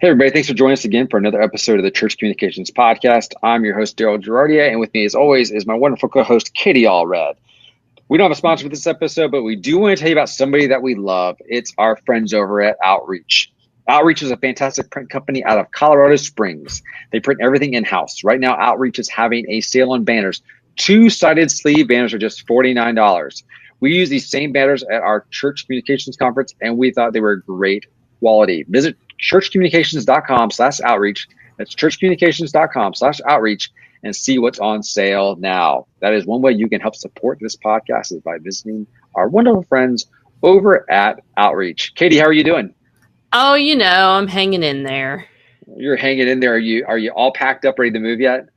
Hey, everybody. Thanks for joining us again for another episode of the Church Communications Podcast. I'm your host, Daryl Girardia, and with me, as always, is my wonderful co-host, Katie Allred. We don't have a sponsor for this episode, but we do want to tell you about somebody that we love. It's our friends over at Outreach. Outreach is a fantastic print company out of Colorado Springs. They print everything in-house. Right now, Outreach is having a sale on banners. Two-sided sleeve banners are just $49. We use these same banners at our Church Communications Conference, and we thought they were great quality. Visit churchcommunications.com/outreach. That's churchcommunications.com/outreach and see what's on sale now. That is one way you can help support this podcast is by visiting our wonderful friends over at Outreach. Katie, how are you doing? Oh, I'm hanging in there. You're hanging in there. Are you all packed up, ready to move yet?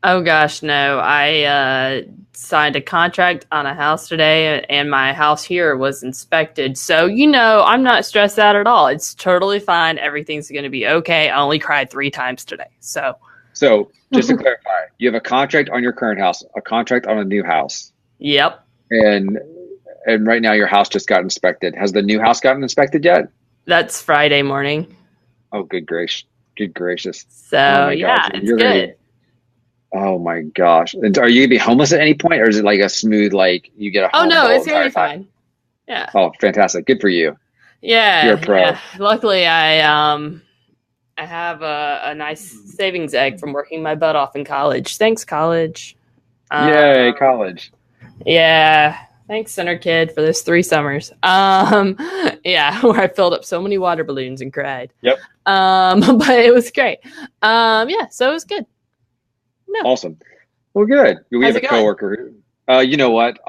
Oh gosh, no. I signed a contract on a house today and my house here was inspected. So, I'm not stressed out at all. It's totally fine. Everything's going to be okay. I only cried 3 times today. So just to clarify, you have a contract on your current house, a contract on a new house. Yep. And right now your house just got inspected. Has the new house gotten inspected yet? That's Friday morning. Oh, good gracious. Good gracious. So, it's good. Oh my gosh. And are you going to be homeless at any point, or is it like a smooth, like you get a home? Oh no, it's going to be fine. Yeah. Oh, fantastic. Good for you. Yeah. You're a pro. Yeah. Luckily, I have a nice savings egg from working my butt off in college. Thanks, college. Yay, college. Yeah. Thanks, Center Kid, for those 3 summers. Where I filled up so many water balloons and cried. Yep. But it was great. So it was good. No. Awesome. Well, good. We How's have a coworker. You know what?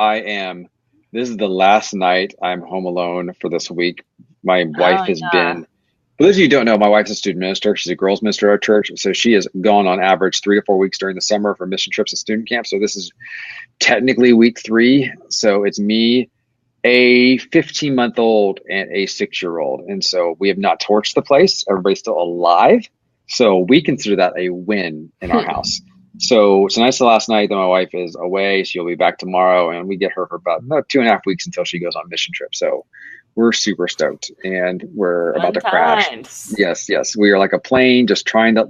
This is the last night I'm home alone for this week. My wife has been, for those of you who don't know, my wife's a student minister. She's a girls minister at our church. So she has gone on average 3 to 4 weeks during the summer for mission trips and student camp. So this is technically week 3. So it's me, a 15-month-old and a 6-year-old. And so we have not torched the place. Everybody's still alive. So we consider that a win in our house. So tonight's the last night that my wife is away. She'll be back tomorrow, and we get her for about 2.5 weeks until she goes on mission trip. So we're super stoked, and we're about to crash. Yes. We are like a plane, we're just trying to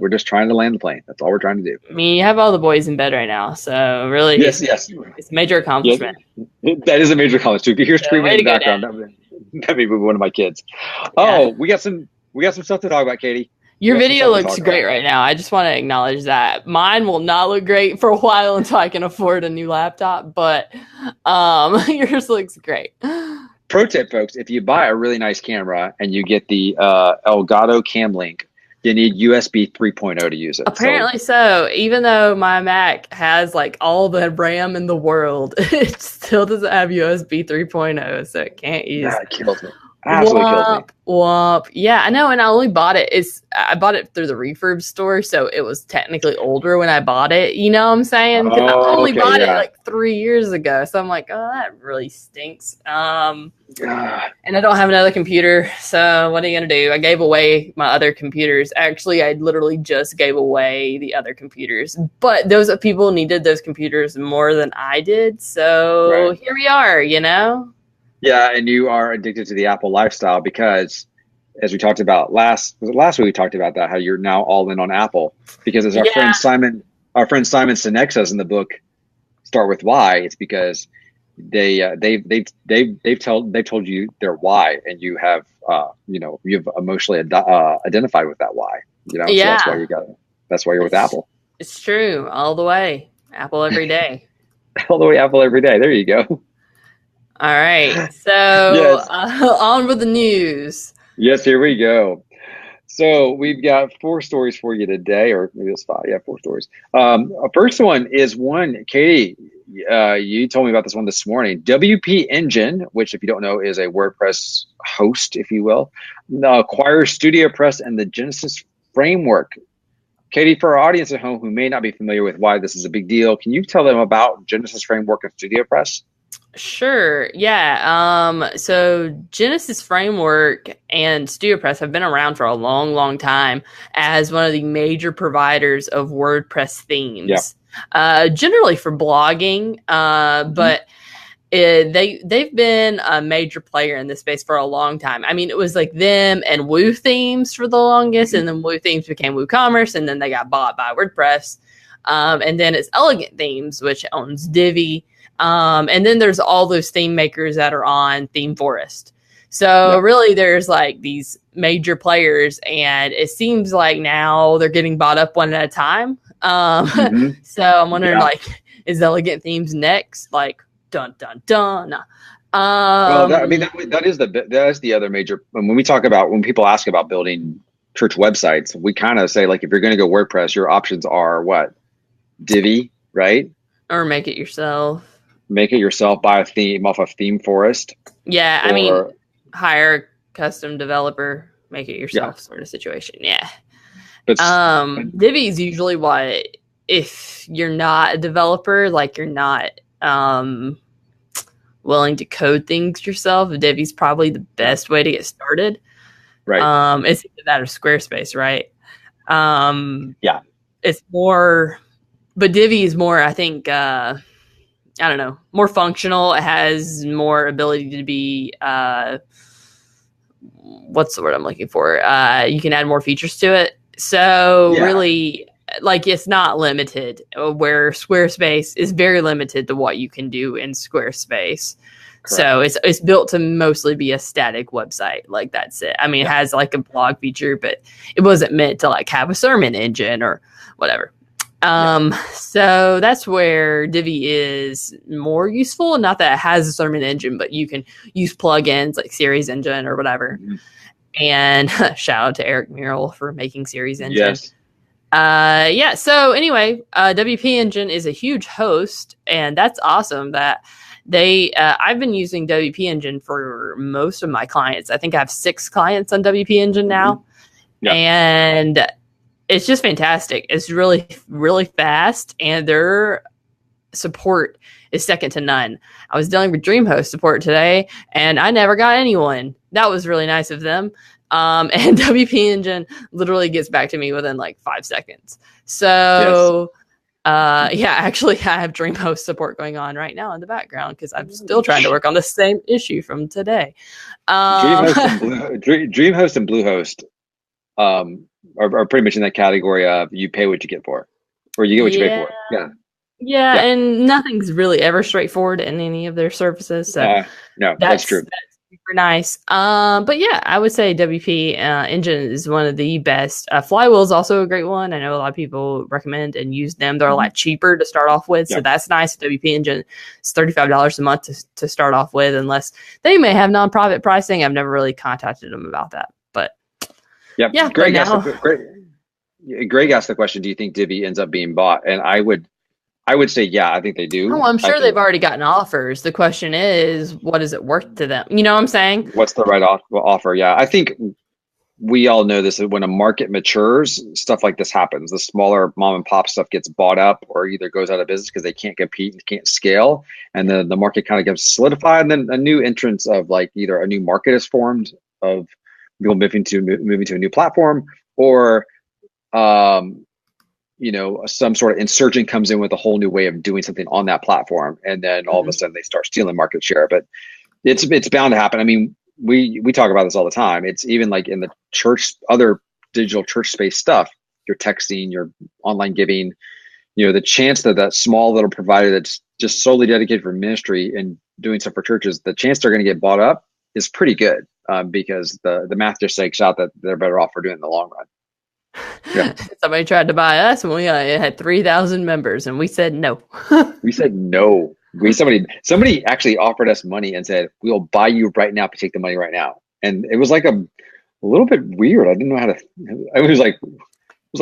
land the plane. That's all we're trying to do. I mean, you have all the boys in bed right now, so really, yes, it's a major accomplishment. Yes, that is a major accomplishment. If you hear screaming in the background, that'd be one of my kids. Oh, we got some stuff to talk about, Katie. Your video looks great right now. I just want to acknowledge that. Mine will not look great for a while until I can afford a new laptop, but yours looks great. Pro tip, folks, if you buy a really nice camera and you get the Elgato Cam Link, you need USB 3.0 to use it. Apparently so. Even though my Mac has like all the RAM in the world, it still doesn't have USB 3.0, so it can't use it. That kills me. Absolutely kills me. Womp. Yeah, I know, and I only bought it. I bought it through the refurb store, so it was technically older when I bought it. You know what I'm saying? Because I only bought it like 3 years ago, so I'm like, oh, that really stinks. And I don't have another computer, so what are you gonna do? I gave away my other computers. Actually, I literally just gave away the other computers, but those people needed those computers more than I did, so Here we are. Yeah, and you are addicted to the Apple lifestyle because, as we talked about last week, we talked about that, how you're now all in on Apple. Because as our friend Simon Sinek says in the book, Start With Why, it's because they've told you their why, and you have you've emotionally identified with that why. So that's why you're with Apple. It's true, all the way. Apple every day. All the way, Apple every day. There you go. All right, so on with the news. Yes, here we go. So we've got 4 stories for you today, or maybe it's 5. Yeah, 4 stories. First one is one, Katie, you told me about this one this morning. WP Engine, which if you don't know is a WordPress host, if you will, acquires StudioPress and the Genesis framework. Katie, for our audience at home who may not be familiar with why this is a big deal, can you tell them about Genesis framework and StudioPress? Sure. Yeah. So Genesis Framework and StudioPress have been around for a long, long time as one of the major providers of WordPress themes, generally for blogging. But they've been a major player in this space for a long time. I mean, it was like them and Woo Themes for the longest, and then Woo Themes became WooCommerce, and then they got bought by WordPress. And then it's Elegant Themes, which owns Divi. And then there's all those theme makers that are on Theme Forest. So really there's like these major players, and it seems like now they're getting bought up one at a time. So I'm wondering, like, is Elegant Themes next? Like, dun dun dun. Well, that is the other major. When people ask about building church websites, we kind of say, like, if you're going to go WordPress, your options are what? Divi, right? Or make it yourself. Make it yourself. Buy a theme off of Theme Forest. Yeah, I mean, hire a custom developer, make it yourself sort of situation. Yeah. But Divi is usually what, if you're not a developer, like you're not willing to code things yourself, Divi's probably the best way to get started. Right. It's either that or Squarespace, right? Yeah. It's more, but Divi is more, I think, I don't know, more functional. It has more ability to be, what's the word I'm looking for? You can add more features to it. So really, like, it's not limited, where Squarespace is very limited to what you can do in Squarespace. Correct. So it's built to mostly be a static website. Like, that's it. I mean, it has like a blog feature, but it wasn't meant to like have a sermon engine or whatever. So that's where Divi is more useful. Not that it has a sermon engine, but you can use plugins like Series Engine or whatever. And shout out to Eric Murrell for making Series Engine. Yes. So anyway, WP Engine is a huge host, and that's awesome that I've been using WP Engine for most of my clients. I think I have 6 clients on WP Engine now. And it's just fantastic. It's really, really fast, and their support is second to none. I was dealing with DreamHost support today, and I never got anyone. That was really nice of them. And WP Engine literally gets back to me within like 5 seconds. So, actually, I have DreamHost support going on right now in the background because I'm still trying to work on the same issue from today. DreamHost and Bluehost are pretty much in that category of you pay what you get for, or you get what you pay for. Yeah, and nothing's really ever straightforward in any of their services. So no, that's true. That's super nice. But yeah, I would say WP Engine is one of the best. Flywheel is also a great one. I know a lot of people recommend and use them. They're a lot cheaper to start off with, so that's nice. WP Engine is $35 a month to start off with, unless they may have non-profit pricing. I've never really contacted them about that, but Greg asked the question, do you think Divi ends up being bought? And I would say, I think they do. Oh, I'm sure they've already gotten offers. The question is, what is it worth to them? You know what I'm saying? What's the right offer? Yeah, I think we all know this. When a market matures, stuff like this happens. The smaller mom and pop stuff gets bought up or either goes out of business because they can't compete and can't scale. And then the market kind of gets solidified. And then a new entrance of, like, either a new market is formed of people moving to a new platform, or some sort of insurgent comes in with a whole new way of doing something on that platform, and then all of a sudden they start stealing market share. But it's bound to happen. I mean, we talk about this all the time. It's even like in the church, other digital church space stuff, your texting, your online giving, the chance that small little provider that's just solely dedicated for ministry and doing stuff for churches, the chance they're going to get bought up is pretty good, because the math just shakes out that they're better off for doing it in the long run. Yeah. Somebody tried to buy us, and we had 3,000 members, and we said no. We said no. Somebody actually offered us money and said, "We'll buy you right now if you take the money right now." And it was like a little bit weird. I didn't know how to. It was like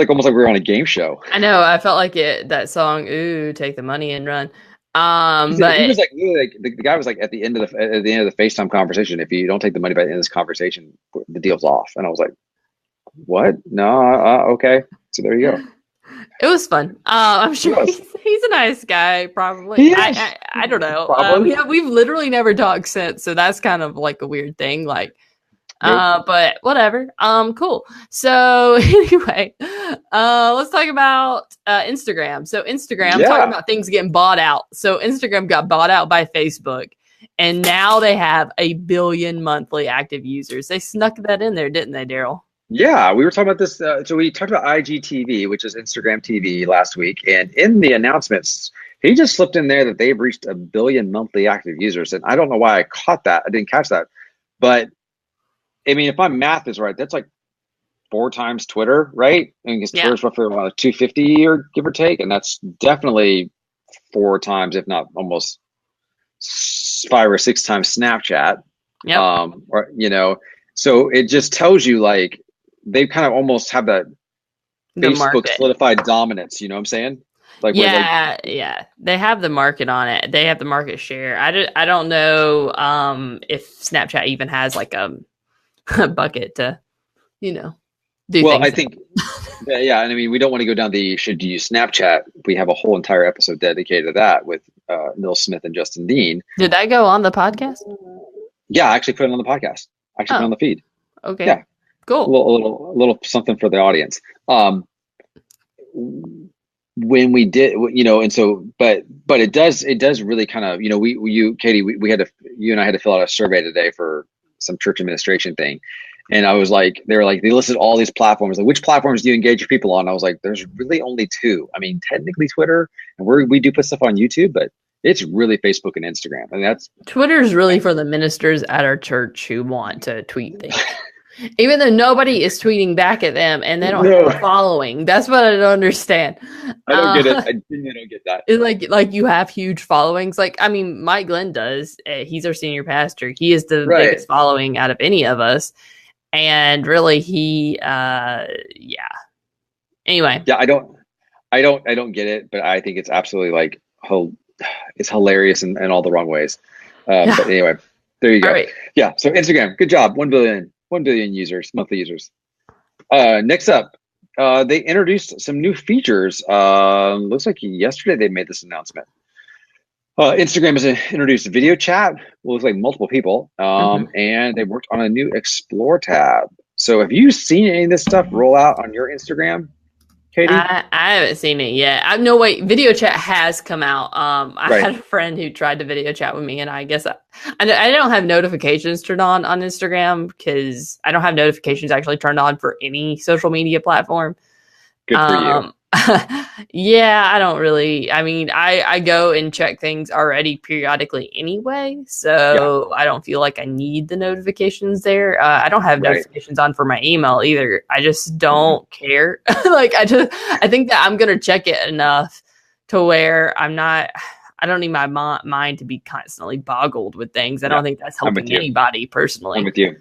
almost like we were on a game show. I know. I felt like that song. Ooh, take the money and run. But he was like, the guy was like, at the end of the FaceTime conversation, if you don't take the money by the end of this conversation, the deal's off. And I was like, what? No, okay. So there you go. It was fun. I'm sure he's a nice guy, probably. I don't know. We've literally never talked since, so that's kind of like a weird thing. Like, but whatever. Cool. So anyway, let's talk about Instagram. So Instagram, talking about things getting bought out. So Instagram got bought out by Facebook. And now they have 1 billion monthly active users. They snuck that in there, didn't they, Daryl? Yeah, we were talking about this. So we talked about IGTV, which is Instagram TV, last week. And in the announcements, he just slipped in there that they've reached 1 billion monthly active users. And I don't know why I caught that. I didn't catch that. But I mean, if my math is right, that's like 4 times Twitter, right? And because Twitter's roughly around 250 a year, give or take. And that's definitely 4 times, if not almost 5 or 6 times Snapchat. Yep. Or, you know, so it just tells you like they kind of almost have that Facebook solidified dominance. You know what I'm saying? Like, yeah, they have the market on it. They have the market share. I don't know if Snapchat even has like a bucket to, you know, do well, things. I think, yeah, and I mean, we don't want to go down the should you use Snapchat. We have a whole entire episode dedicated to that with Neil Smith and Justin Dean. Did that go on the podcast? Yeah, I actually put it on the podcast. I actually put it on the feed. Okay. Yeah. Cool. A little something for the audience. When we did, you know, and so, but it does really kind of, you know, Katie, you and I had to fill out a survey today for some church administration thing. And I was like, they listed all these platforms. Like, which platforms do you engage your people on? I was like, there's really only 2. I mean, technically Twitter, and we do put stuff on YouTube, but it's really Facebook and Instagram. And that's Twitter's really for the ministers at our church who want to tweet things. Even though nobody is tweeting back at them and they don't have a following. That's what I don't understand. I don't get it. I genuinely don't get that. It's like you have huge followings. Like, I mean, Mike Glenn does. He's our senior pastor. He is the biggest following out of any of us. And really Anyway. Yeah, I don't get it, but I think it's absolutely like it's hilarious in all the wrong ways. But anyway, there you go. Right. Yeah. So Instagram, good job. 1 billion users, monthly users. Next up, they introduced some new features. Looks like yesterday they made this announcement. Instagram has introduced video chat. Looks like multiple people. And they worked on a new Explore tab. So have you seen any of this stuff roll out on your Instagram, Katie? I haven't seen it yet. No, wait. Video chat has come out. I had a friend who tried to video chat with me, and I guess I don't have notifications turned on Instagram because I don't have notifications actually turned on for any social media platform. Good for you. Yeah, I don't really. I mean, I go and check things already periodically anyway, so I don't feel like I need the notifications there. I don't have notifications on for my email either. I just don't care. Like, I think that I'm gonna check it enough to where I don't need my mind to be constantly boggled with things. I don't think that's helping anybody personally. I'm with you.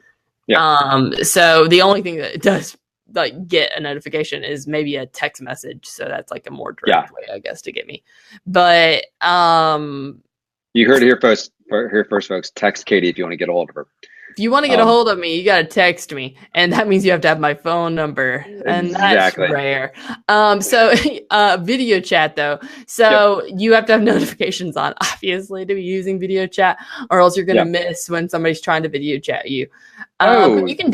Yeah. So the only thing that it does like get a notification is maybe a text message, so that's like a more direct way, I guess, to get me. But you heard it here first, folks. Text Katie if you want to get a hold of her. If you want to get a hold of me, you got to text me, and that means you have to have my phone number, and that's rare. So video chat though, so you have to have notifications on, obviously, to be using video chat, or else you're gonna miss when somebody's trying to video chat you. But you can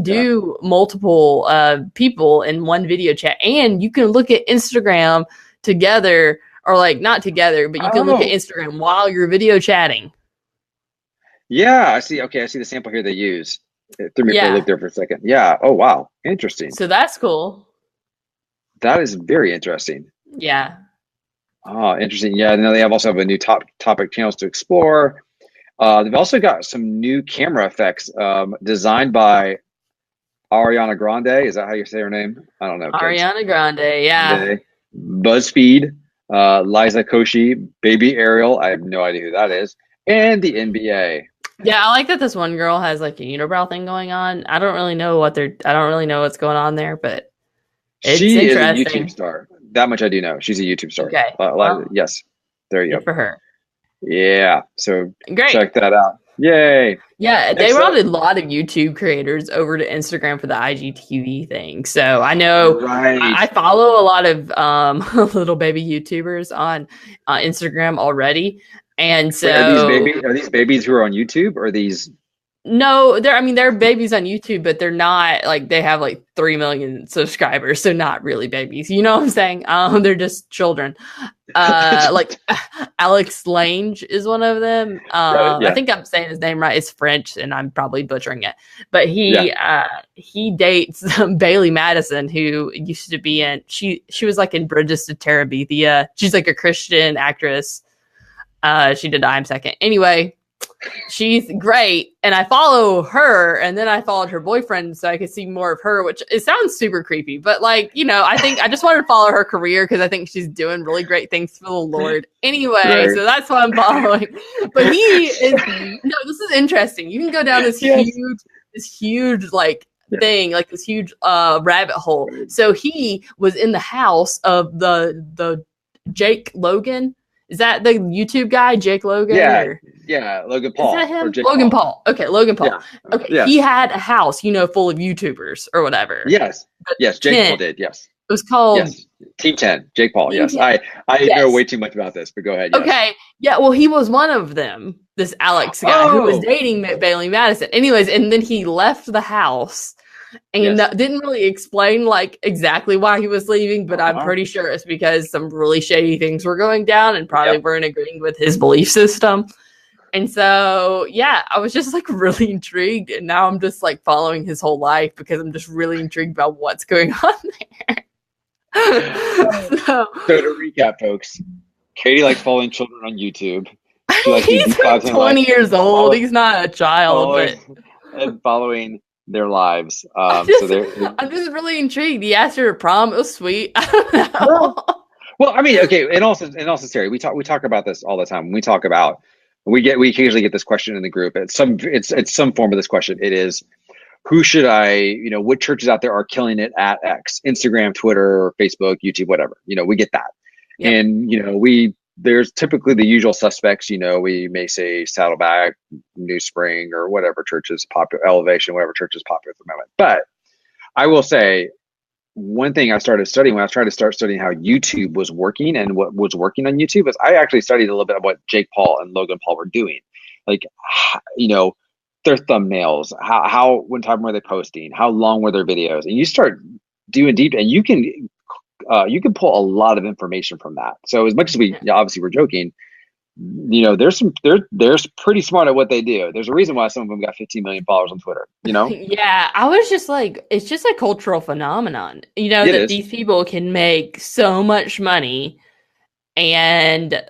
do multiple people in one video chat, and you can look at Instagram together, or like not together, but you can look at Instagram while you're video chatting. Yeah, I see. Okay, I see the sample here they use. It threw me for a loop there for a second. Yeah. Oh, wow. Interesting. So that's cool. That is very interesting. Yeah. Oh, interesting. Yeah. Now they also have a new topic channels to explore. They've also got some new camera effects designed by Ariana Grande. Is that how you say her name? I don't know. Ariana Grande. Yeah. BuzzFeed, Liza Koshy, Baby Ariel. I have no idea who that is. And the NBA. Yeah, I like that this one girl has like a unibrow thing going on. I don't really know what's going on there, but she is a YouTube star. That much I do know. She's a YouTube star. Okay. Yes. There you go. Good for her. Yeah. So great. Check that out. Yay. Yeah, they brought a lot of YouTube creators over to Instagram for the IGTV thing. So I know I follow a lot of little baby YouTubers on Instagram already. And so are these babies who are on YouTube, or are these? No, they're babies on YouTube, but they're not like they have like 3 million subscribers, so not really babies. You know what I'm saying? They're just children. Like Alex Lange is one of them. I think I'm saying his name right. It's French, and I'm probably butchering it. But he dates Bailey Madison, who used to be in she was like in Bridges to Terabithia. She's like a Christian actress. She did I'm Second. Anyway, she's great, and I follow her, and then I followed her boyfriend so I could see more of her, which it sounds super creepy, but like, I think I just wanted to follow her career because I think she's doing really great things for the Lord. Anyway, so that's what I'm following. But this is interesting. You can go down this huge like thing, like this huge rabbit hole. So he was in the house of the Jake Logan. Is that the YouTube guy, Jake Logan? Yeah, Logan Paul. Is that him? Logan Paul. Okay, Logan Paul. Yeah. Okay, yes. He had a house, full of YouTubers or whatever. Yes, Jake Paul did. Yes, it was called Team 10. Jake Paul. Team 10. I know way too much about this, but go ahead. Yes. Okay, yeah. Well, he was one of them. This Alex guy who was dating Bailey Madison. Anyways, and then he left the house. And didn't really explain like exactly why he was leaving, but I'm pretty sure it's because some really shady things were going down and probably weren't agreeing with his belief system. And so, I was just like really intrigued. And now I'm just like following his whole life because I'm just really intrigued about what's going on there. So to recap, folks, Katie likes following children on YouTube. He's 20 years old. He's not a child, and following their lives. I'm just really intrigued. He asked her to prom. It was sweet. I don't know. Well, I mean, okay. In all sincerity, we talk about this all the time. When we talk about, we occasionally get this question in the group. It's some form of this question. It is, who should I, what churches out there are killing it at X, Instagram, Twitter, Facebook, YouTube, whatever. We get that, and there's typically the usual suspects. We may say Saddleback, New Spring, or whatever church is popular, Elevation, whatever church is popular at the moment. But I will say, one thing I started studying when I tried to start studying how YouTube was working and what was working on YouTube is I actually studied a little bit of what Jake Paul and Logan Paul were doing. Like, their thumbnails, how when time were they posting, how long were their videos, and you start doing deep, and you can pull a lot of information from that. So as much as we obviously we're joking, they're pretty smart at what they do. There's a reason why some of them got 15 million followers on Twitter. Yeah, I was just like, it's just a cultural phenomenon. That these people can make so much money and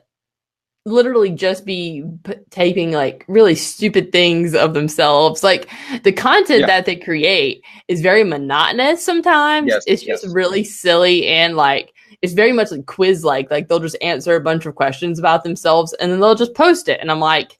literally just be taping like really stupid things of themselves. Like the content that they create is very monotonous sometimes. It's just really silly, and like it's very much like quiz like they'll just answer a bunch of questions about themselves and then they'll just post it, and I'm like,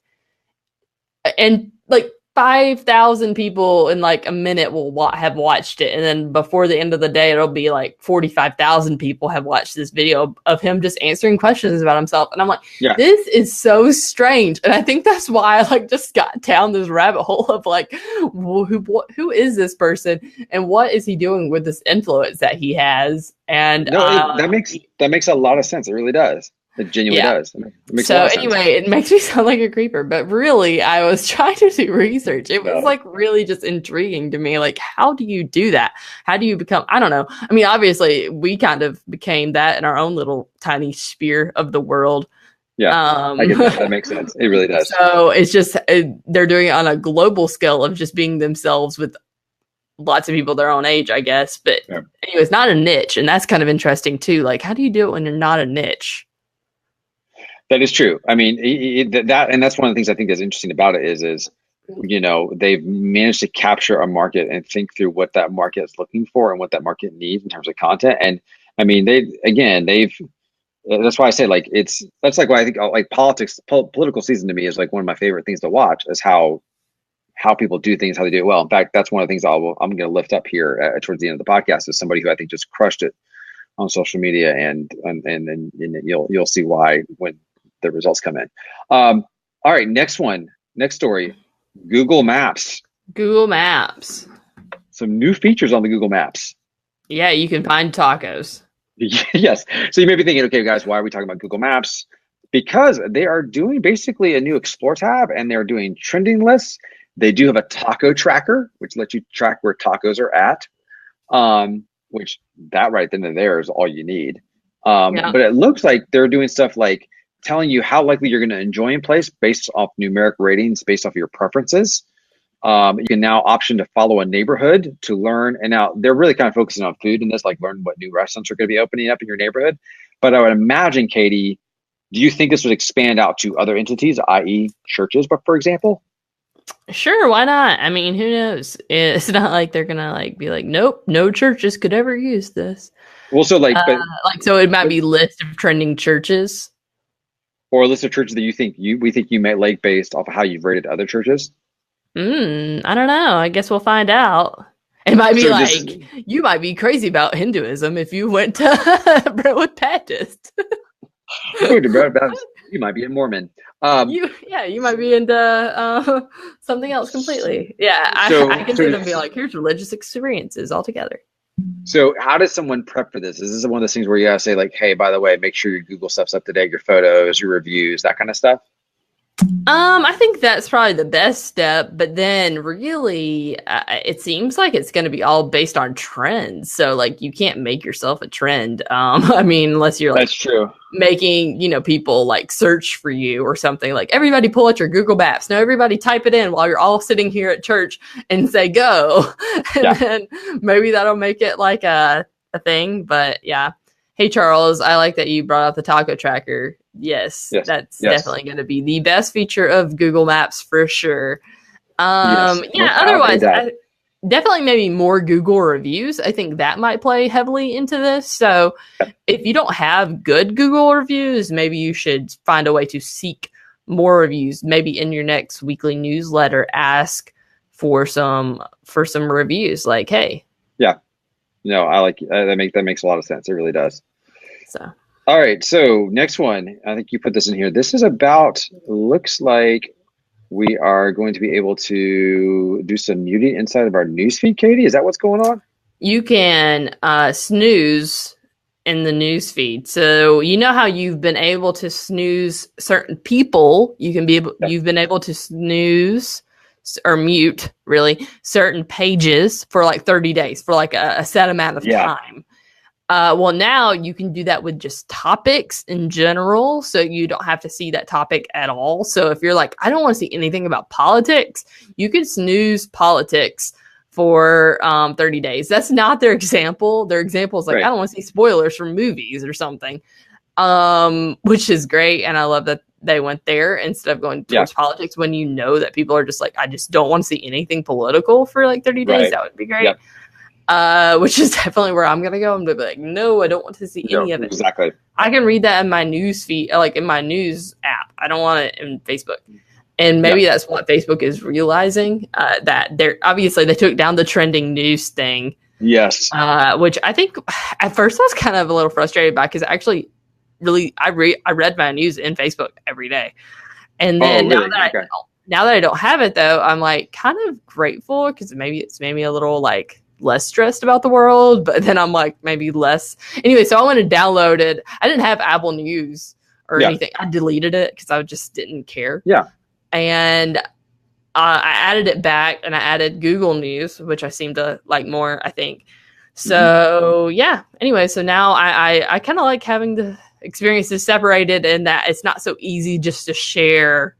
and like 5,000 people in like a minute will have watched it, and then before the end of the day it'll be like 45,000 people have watched this video of him just answering questions about himself, and I'm like, this is so strange. And I think that's why I like just got down this rabbit hole of like, who is this person and what is he doing with this influence that he has? And that makes a lot of sense. It really does. It genuinely does. It makes a lot of sense. Anyway, it makes me sound like a creeper, but really, I was trying to do research. It was like really just intriguing to me. Like, how do you do that? How do you become? I don't know. I mean, obviously, we kind of became that in our own little tiny sphere of the world. Yeah, I get that. That makes sense. It really does. So it's just they're doing it on a global scale of just being themselves with lots of people their own age, I guess. But anyways, not a niche, and that's kind of interesting too. Like, how do you do it when you're not a niche? That is true. I mean, that's one of the things I think is interesting about it is they've managed to capture a market and think through what that market is looking for and what that market needs in terms of content. And I mean, that's why I say like that's like why I think like political season to me is like one of my favorite things to watch is how people do things, how they do it well. In fact, that's one of the things I'm going to lift up here towards the end of the podcast is somebody who I think just crushed it on social media, and then you'll see why when the results come in. All right, next story, Google Maps. Some new features on the Google Maps. Yeah, you can find tacos. Yes. So you may be thinking, okay, guys, why are we talking about Google Maps? Because they are doing basically a new Explore tab, and they're doing trending lists. They do have a taco tracker, which lets you track where tacos are at. Which that right then and there is all you need. Yeah. But it looks like they're doing stuff like telling you how likely you're going to enjoy a place based off numeric ratings, based off your preferences. You can now option to follow a neighborhood to learn. And now they're really kind of focusing on food in this, like learn what new restaurants are going to be opening up in your neighborhood. But I would imagine, Katie, do you think this would expand out to other entities, i.e. churches, but for example? Sure, why not? I mean, who knows? It's not like they're gonna like be like, nope, no churches could ever use this. Well, so like, so it might be list of trending churches, or a list of churches that we think you might like based off of how you've rated other churches. I don't know. I guess we'll find out. It might be you might be crazy about Hinduism if you went to Brentwood Baptist. You might be a Mormon. You might be into something else completely. Yeah, I can see them be like, here's religious experiences altogether. So how does someone prep for this? Is this one of those things where you gotta say like, hey, by the way, make sure your Google stuff's up to date, your photos, your reviews, that kind of stuff? I think that's probably the best step, but then really, it seems like it's going to be all based on trends. So like, you can't make yourself a trend. I mean, unless you're like, that's true, making, people like search for you or something. Like, everybody pull out your Google Maps. Now everybody type it in while you're all sitting here at church and say go. And then maybe that'll make it like a thing. But yeah. Hey, Charles, I like that you brought up the taco tracker. Yes. That's definitely going to be the best feature of Google Maps for sure. Otherwise, definitely maybe more Google reviews. I think that might play heavily into this. So if you don't have good Google reviews, maybe you should find a way to seek more reviews. Maybe in your next weekly newsletter, ask for some reviews. Like, hey. Yeah. No, I like that makes a lot of sense. It really does. So, all right. So next one, I think you put this in here. This is looks like we are going to be able to do some muting inside of our newsfeed, Katie. Is that what's going on? You can snooze in the newsfeed. So you know how you've been able to snooze certain people. You've been able to snooze or mute really certain pages for like 30 days for like a set amount of time. Well, now you can do that with just topics in general, so you don't have to see that topic at all. So if you're like, I don't want to see anything about politics, you can snooze politics for 30 days. That's not their example. Their example is like, I don't want to see spoilers from movies or something, which is great. And I love that they went there instead of going towards politics when you know that people are just like, I just don't want to see anything political for like 30 days. Right. That would be great. Yep. Which is definitely where I'm going to go. I'm going to be like, no, I don't want to see any of it. Exactly. I can read that in my news feed, like in my news app. I don't want it in Facebook. And maybe that's what Facebook is realizing, that they took down the trending news thing. Yes. Which I think at first I was kind of a little frustrated by, because actually really, I read my news in Facebook every day. And then now that I don't have it though, I'm like kind of grateful, because maybe it's made me a little like less stressed about the world, but then I'm like maybe less. Anyway, so I went and downloaded. I didn't have Apple News or anything. I deleted it because I just didn't care. Yeah. And I added it back, and I added Google News, which I seem to like more, I think. So anyway, so now I kind of like having the experiences separated, and that it's not so easy just to share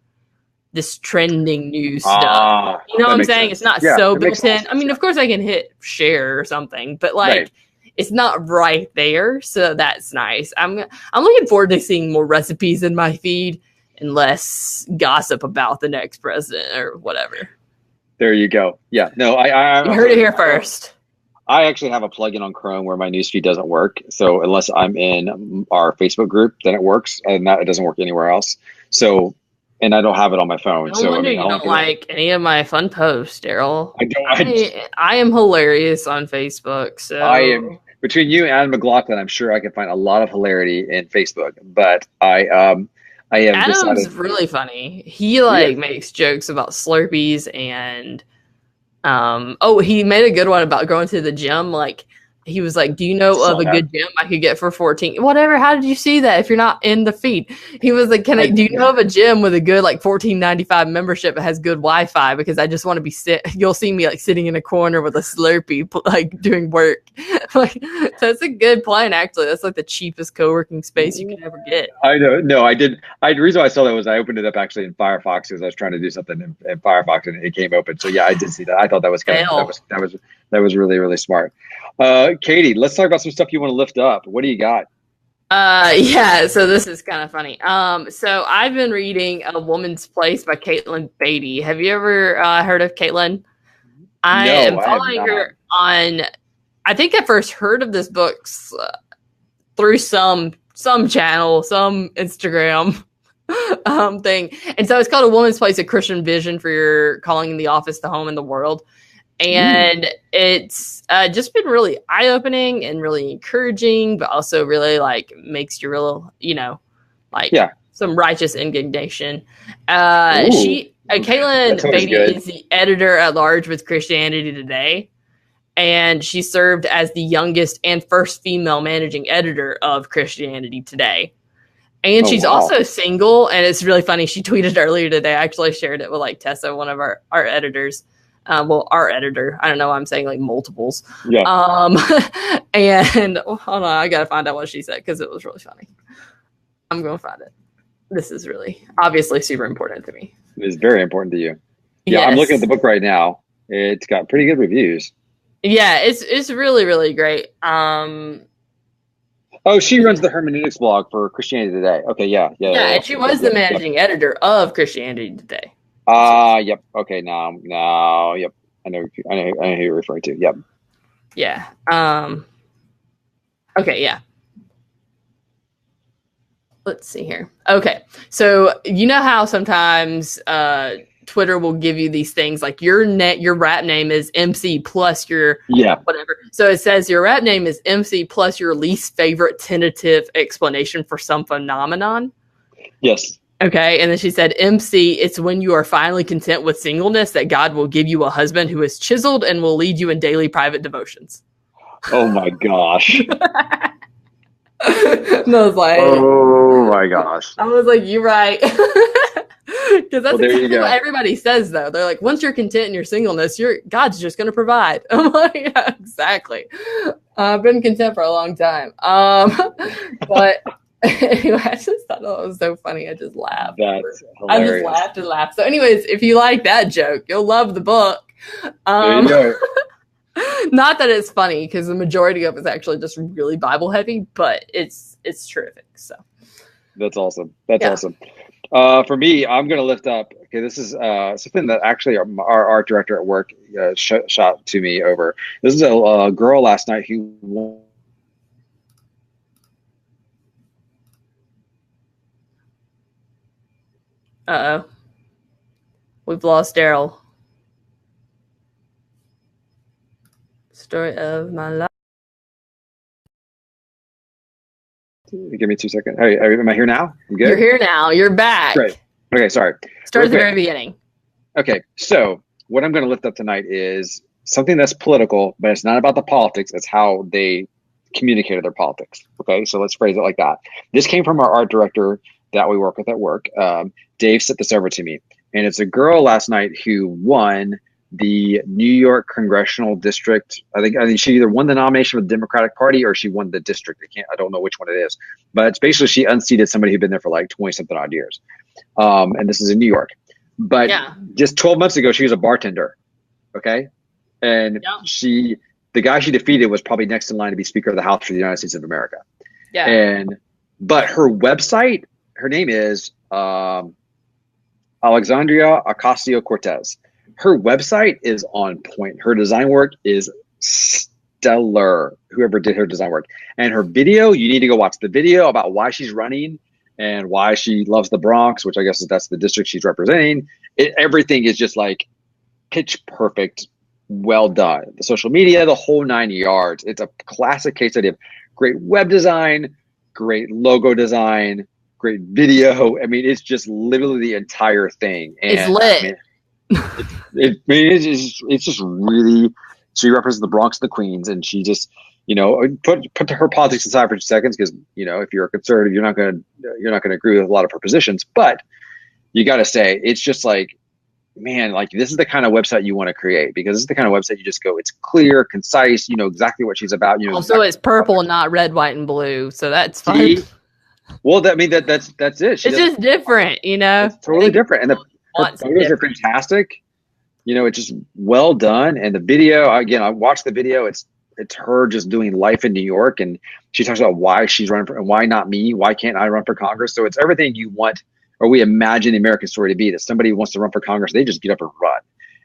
this trending news stuff. You know what I'm saying? Sense. It's not so built in. I mean, of course I can hit share or something, but like it's not right there. So that's nice. I'm looking forward to seeing more recipes in my feed and less gossip about the next president or whatever. There you go. Yeah. No, I you heard it here first. I actually have a plugin on Chrome where my newsfeed doesn't work. So unless I'm in our Facebook group, then it works, and it doesn't work anywhere else. So, and I don't have it on my phone. No wonder you don't like any of my fun posts, Daryl. I am hilarious on Facebook. So I am, between you and Adam McLaughlin, I'm sure I can find a lot of hilarity in Facebook. But I am. Adam's really funny. He makes jokes about Slurpees and he made a good one about going to the gym like he was like, do you know of a good gym I could get for 14? Whatever. How did you see that if you're not in the feed? He was like, do you know of a gym with a good like $14.95 membership that has good Wi-Fi? Because I just want to be you'll see me like sitting in a corner with a Slurpee, like doing work. Like, that's a good plan, actually. That's like the cheapest co-working space you can ever get. I know. No, I did. The reason why I saw that was I opened it up actually in Firefox because I was trying to do something in Firefox and it came open. So yeah, I did see that. I thought that was that was really, really smart. Katie, let's talk about some stuff you want to lift up. What do you got? Yeah, so this is kind of funny. So I've been reading A Woman's Place by Caitlin Beatty. Have you ever heard of Caitlin? I am following her on, I think I first heard of this book through some channel, some Instagram thing. And so it's called A Woman's Place, A Christian Vision for Your Calling in the Office, the Home, and the World. And it's just been really eye-opening and really encouraging, but also really like makes you real, some righteous indignation. Caitlin Beatty is the editor at large with Christianity Today, and she served as the youngest and first female managing editor of Christianity Today. And she's also single, and it's really funny. She tweeted earlier today. I actually shared it with like Tessa, one of our editors. Our editor. I don't know why I'm saying like multiples. Yeah. And hold on, I gotta find out what she said because it was really funny. I'm gonna find it. This is really obviously super important to me. It is very important to you. Yeah, yes. I'm looking at the book right now. It's got pretty good reviews. Yeah, it's really, really great. She runs the hermeneutics blog for Christianity Today. Okay, yeah. And she was the managing editor of Christianity Today. Yep. Okay, now, yep. I know who you're referring to. Yep. Yeah. Okay, yeah. Let's see here. Okay. So, you know how sometimes Twitter will give you these things like your rap name is MC plus your whatever. So it says your rap name is MC plus your least favorite tentative explanation for some phenomenon. Yes. Okay, and then she said, MC, it's when you are finally content with singleness that God will give you a husband who is chiseled and will lead you in daily private devotions. Oh my gosh. And I was like, oh my gosh. I was like, you're right. Because that's exactly what everybody says, though. They're like, once you're content in your singleness, God's just going to provide. I'm like, yeah, exactly. I've been content for a long time. But anyway, I just thought it was so funny. I just laughed. That's hilarious. I just laughed and laughed. So anyways, if you like that joke, you'll love the book. There you go. Not that it's funny, because the majority of it's actually just really Bible heavy, but it's terrific. So that's awesome. That's awesome. For me, I'm going to lift up. Okay, this is something that actually our art director at work shot to me over. This is a girl last night who. Uh-oh. We've lost Daryl. Story of my life. Give me 2 seconds. Hey, am I here now? You good? You're here now. You're back. Great. Okay, sorry. Start at the very beginning. Okay, so what I'm going to lift up tonight is something that's political, but it's not about the politics. It's how they communicated their politics. Okay, so let's phrase it like that. This came from our art director that we work with at work. Dave sent this over to me, and it's a girl last night who won the New York congressional district. I think she either won the nomination for the Democratic Party or she won the district. I don't know which one it is, but it's basically she unseated somebody who'd been there for like 20 something odd years. And this is in New York, but just 12 months ago, she was a bartender. Okay. And the guy she defeated was probably next in line to be Speaker of the House for the United States of America. Yeah. But her website, her name is Alexandria Ocasio-Cortez. Her website is on point. Her design work is stellar, whoever did her design work. And her video, you need to go watch the video about why she's running and why she loves the Bronx, which I guess that's the district she's representing. Everything is just like pitch perfect, well done. The social media, the whole 9 yards. It's a classic case study of great web design, great logo design, great video. I mean, it's just literally the entire thing. And it's lit. It's just really, she represents the Bronx and the Queens, and she just, put her politics aside for 2 seconds, because if you're a conservative, you're not going to agree with a lot of her positions. But you got to say, it's just like, man, like this is the kind of website you want to create, because this is the kind of website you just go, it's clear, concise, exactly what she's about. So it's purple, not red, white, and blue. So that's fine. See? Well, that's it. It's just different, It's totally different, and her photos are fantastic. It's just well done, and the video. Again, I watched the video. It's her just doing life in New York, and she talks about why she's running for, and why not me? Why can't I run for Congress? So it's everything you want, or we imagine the American story to be. That somebody who wants to run for Congress, they just get up and run,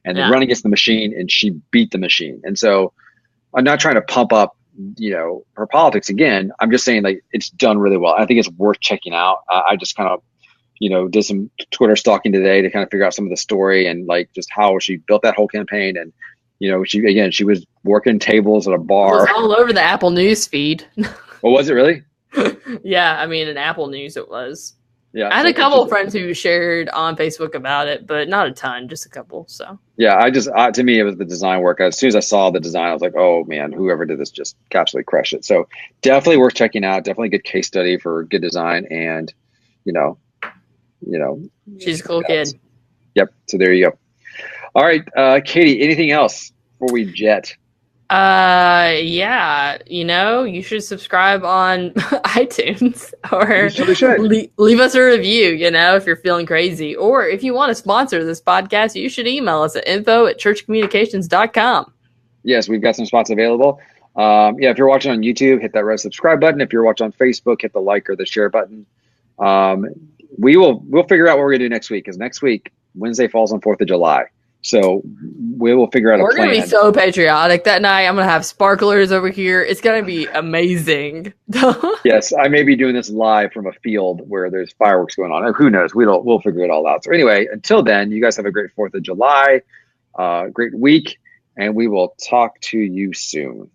and they run against the machine, and she beat the machine. And so I'm not trying to pump up her politics again. I'm just saying, like, it's done really well. I think it's worth checking out. I just kind of did some Twitter stalking today to kind of figure out some of the story, and like just how she built that whole campaign. And she was working tables at a bar. It was all over the Apple News feed. Oh, was it really? Yeah, I mean, in Apple News it was. Yeah, I had a couple of friends who shared on Facebook about it, but not a ton, just a couple. So yeah, to me, it was the design work. As soon as I saw the design, I was like, oh man, whoever did this just absolutely crushed it. So definitely worth checking out. Definitely a good case study for good design, and she's a cool kid. Yep. So there you go. All right, Katie, anything else before we jet? Yeah, you should subscribe on iTunes, or leave us a review, if you're feeling crazy. Or if you want to sponsor this podcast, you should email us at info@churchcommunications.com. Yes, we've got some spots available. If you're watching on YouTube, hit that red subscribe button. If you're watching on Facebook, hit the like or the share button. We'll figure out what we're gonna do next week, because next week Wednesday falls on 4th of July. So we will figure out a plan. We're going to be so patriotic that night. I'm going to have sparklers over here. It's going to be amazing. Yes, I may be doing this live from a field where there's fireworks going on. Or who knows? We'll figure it all out. So anyway, until then, you guys have a great 4th of July, great week, and we will talk to you soon.